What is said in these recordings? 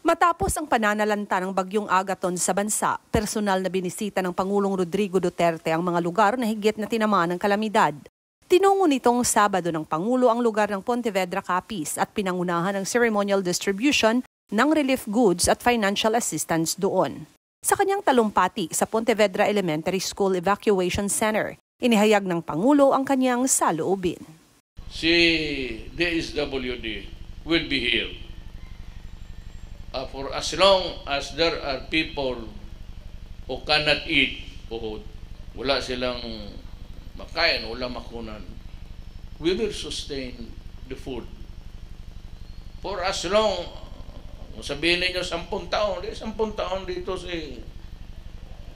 Matapos ang pananalanta ng bagyong Agaton sa bansa, personal na binisita ng Pangulong Rodrigo Duterte ang mga lugar na higit na tinamaan ng kalamidad. Tinungo nitong Sabado ng Pangulo ang lugar ng Pontevedra, Capiz at pinangunahan ng ceremonial distribution ng relief goods at financial assistance doon. Sa kanyang talumpati sa Pontevedra Elementary School Evacuation Center, inihayag ng Pangulo ang kanyang saloobin. Si DSWD will be here. For as long as there are people who cannot eat o wala silang makain, wala makunan, we will sustain the food. For as long, sabihin ninyo 10 taon, 10 taon dito si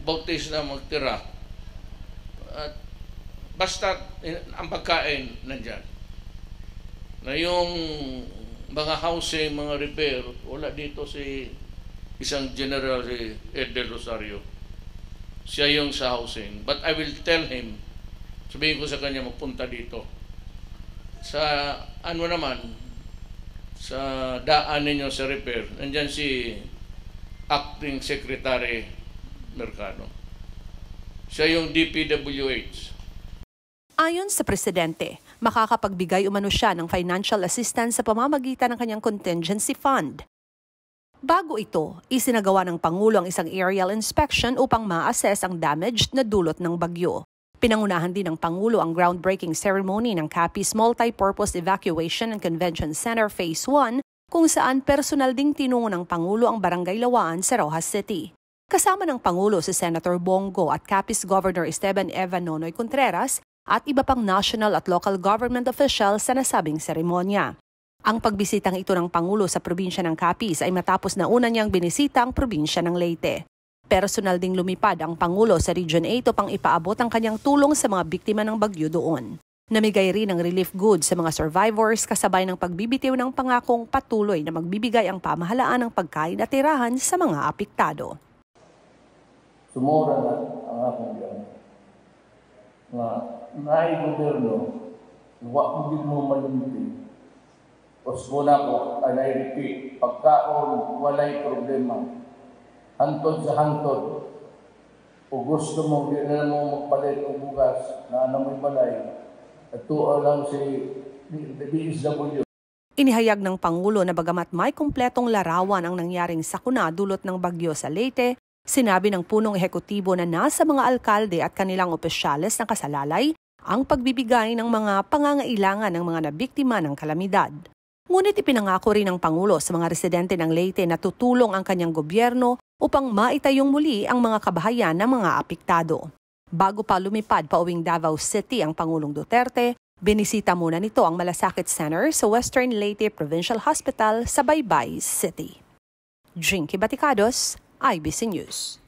Bautista magtira. At basta ang pagkain nandyan. Na yung mga housing, mga repair, wala dito si isang general, si Ed Del Rosario. Siya yung sa housing. But I will tell him, sabihin ko sa kanya magpunta dito. Sa ano naman, sa daan ninyo sa repair, nandyan si Acting Secretary Mercado. Siya yung DPWH. Ayon sa Presidente, makakapagbigay umano siya ng financial assistance sa pamamagitan ng kanyang contingency fund. Bago ito, isinagawa ng Pangulo ang isang aerial inspection upang ma-assess ang damage na dulot ng bagyo. Pinangunahan din ng Pangulo ang groundbreaking ceremony ng Capiz Multi-Purpose Evacuation and Convention Center Phase 1 kung saan personal ding tinungo ng Pangulo ang Barangay Lawaan sa Rojas City. Kasama ng Pangulo si Senator Bongo at Capiz Governor Esteban Eva Nonoy Contreras at iba pang national at local government officials sa nasabing seremonya. Ang pagbisitang ito ng Pangulo sa probinsya ng Capiz ay matapos na una niyang binisita ang probinsya ng Leyte. Personal ding lumipad ang Pangulo sa Region 8 upang ipaabot ang kanyang tulong sa mga biktima ng bagyo doon. Namigay rin ng relief goods sa mga survivors kasabay ng pagbibitiw ng pangakong patuloy na magbibigay ang pamahalaan ng pagkain at tirahan sa mga apektado. Sumura na ang aking diyan na nai-gobyerno, huwag mo malimiti. Muna ko, and I repeat, pagkaon, walay problema. Hantod sa hantod. O gusto mo, di na mo magpalit o bugas na may balay, at tuwa lang si DSW. Inihayag ng Pangulo na bagamat may kumpletong larawan ang nangyaring sakuna dulot ng bagyo sa Leyte, sinabi ng punong ehekutibo na nasa mga alkalde at kanilang opisyales na kasalalay ang pagbibigay ng mga pangangailangan ng mga nabiktima ng kalamidad. Ngunit ipinangako rin ng Pangulo sa mga residente ng Leyte na tutulong ang kanyang gobyerno upang maitayong muli ang mga kabahayan ng mga apektado. Bago pa lumipad pauwing Davao City ang Pangulong Duterte, binisita muna nito ang Malasakit Center sa Western Leyte Provincial Hospital sa Baybay City. Jinky Baticados, IBC News.